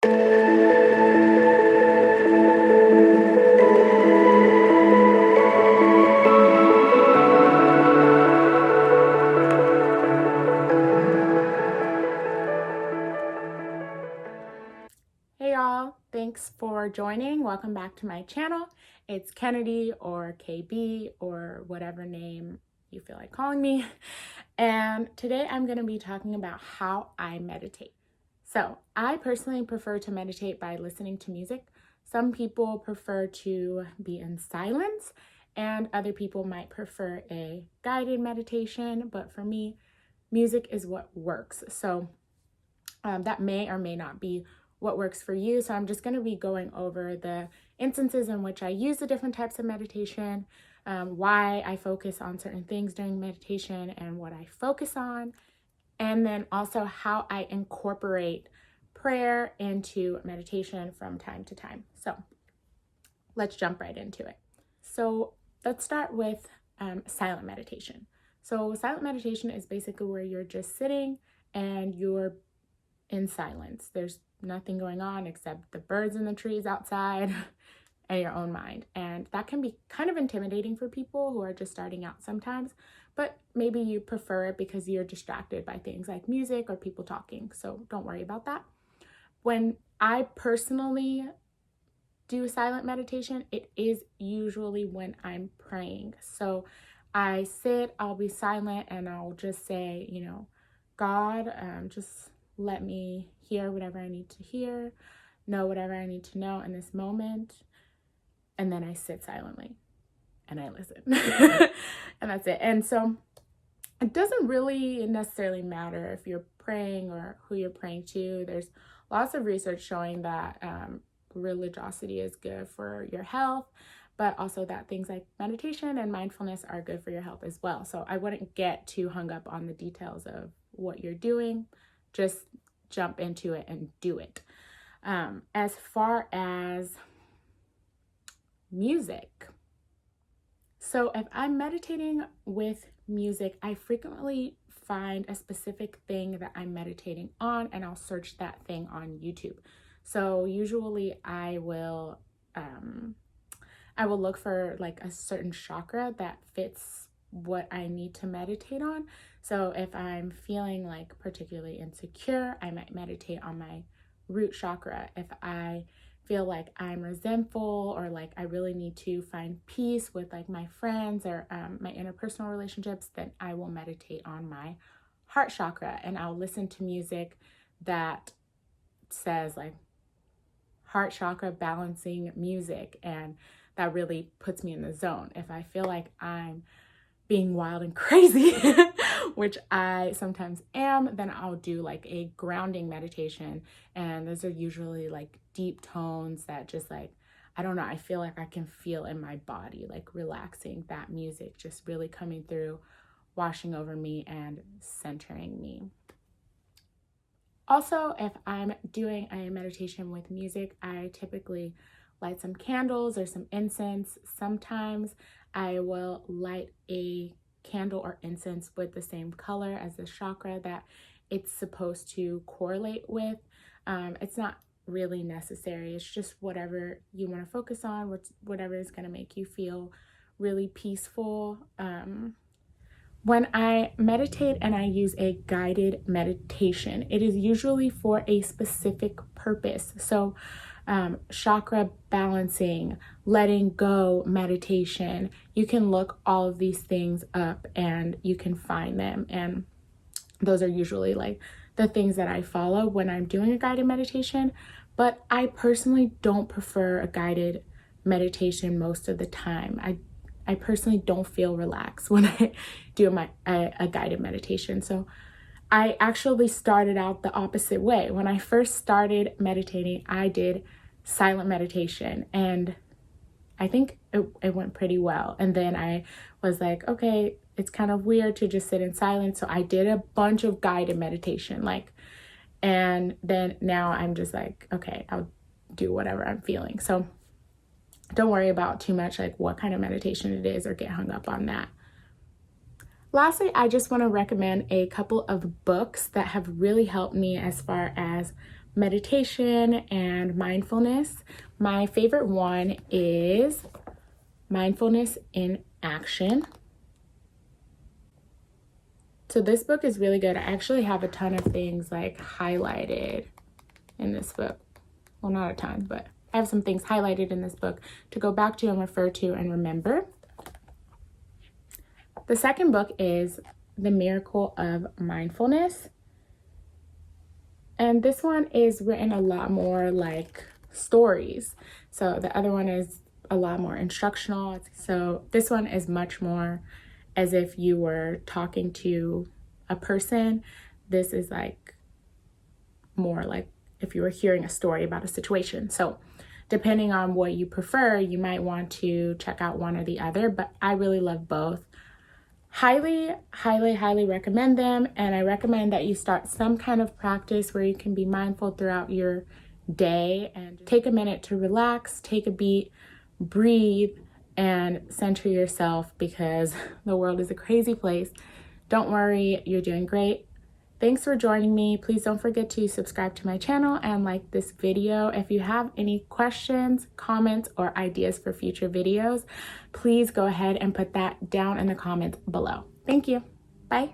Hey y'all, thanks for joining. Welcome back to my channel. It's Kennedy or KB or whatever name you feel like calling me. And today I'm going to be talking about how I meditate. So I personally prefer to meditate by listening to music. Some people prefer to be in silence, and other people might prefer a guided meditation. But for me, music is what works. So that may or may not be what works for you. So I'm just going to be going over the instances in which I use the different types of meditation, why I focus on certain things during meditation and what I focus on, and then also how I incorporate prayer into meditation from time to time. So let's jump right into it. So let's start with silent meditation. So silent meditation is basically where you're just sitting and you're in silence. There's nothing going on except the birds in the trees outside and your own mind. And that can be kind of intimidating for people who are just starting out sometimes, but maybe you prefer it because you're distracted by things like music or people talking. So don't worry about that. When I personally do silent meditation, it is usually when I'm praying. So I sit, I'll be silent, and I'll just say, God, just let me hear whatever I need to hear, know whatever I need to know in this moment. And then I sit silently and I listen. And that's it. And so it doesn't really necessarily matter if you're praying or who you're praying to. There's lots of research showing that religiosity is good for your health, but also that things like meditation and mindfulness are good for your health as well. So I wouldn't get too hung up on the details of what you're doing. Just jump into it and do it. As far as music, so if I'm meditating with music, I frequently find a specific thing that I'm meditating on, and I'll search that thing on YouTube. So usually I will look for like a certain chakra that fits what I need to meditate on. So if I'm feeling like particularly insecure, I might meditate on my root chakra. If I feel like I'm resentful or like I really need to find peace with like my friends or my interpersonal relationships, then I will meditate on my heart chakra, and I'll listen to music that says like heart chakra balancing music, and that really puts me in the zone. If I feel like I'm being wild and crazy, which I sometimes am, then I'll do like a grounding meditation. And those are usually like deep tones that just like, I don't know, I feel like I can feel in my body, like relaxing, that music just really coming through, washing over me and centering me. Also, if I'm doing a meditation with music, I typically light some candles or some incense. Sometimes I will light a candle or incense with the same color as the chakra that it's supposed to correlate with. It's not really necessary. It's just whatever you want to focus on, whatever is going to make you feel really peaceful. When I meditate and I use a guided meditation, it is usually for a specific purpose. So chakra balancing, letting go meditation, you can look all of these things up and you can find them. And those are usually like the things that I follow when I'm doing a guided meditation. But I personally don't prefer a guided meditation most of the time. I personally don't feel relaxed when I do a guided meditation. So I actually started out the opposite way. When I first started meditating, I did silent meditation, and I think it went pretty well. And then I was like, okay, it's kind of weird to just sit in silence. So I did a bunch of guided meditation, and then now I'm just like, okay, I'll do whatever I'm feeling. So don't worry about too much like what kind of meditation it is or get hung up on that. Lastly, I just want to recommend a couple of books that have really helped me as far as meditation and mindfulness. My favorite one is Mindfulness in Action. So this book is really good. I actually have a ton of things like highlighted in this book. Well, not a ton, but I have some things highlighted in this book to go back to and refer to and remember. The second book is The Miracle of Mindfulness. And this one is written a lot more like stories. So the other one is a lot more instructional. So this one is much more as if you were talking to a person. This is like more like if you were hearing a story about a situation. So depending on what you prefer, you might want to check out one or the other, but I really love both. Highly, highly, highly recommend them. And I recommend that you start some kind of practice where you can be mindful throughout your day and take a minute to relax, take a beat, breathe, and center yourself because the world is a crazy place. Don't worry, you're doing great. Thanks for joining me. Please don't forget to subscribe to my channel and like this video. If you have any questions, comments, or ideas for future videos, please go ahead and put that down in the comments below. Thank you. Bye.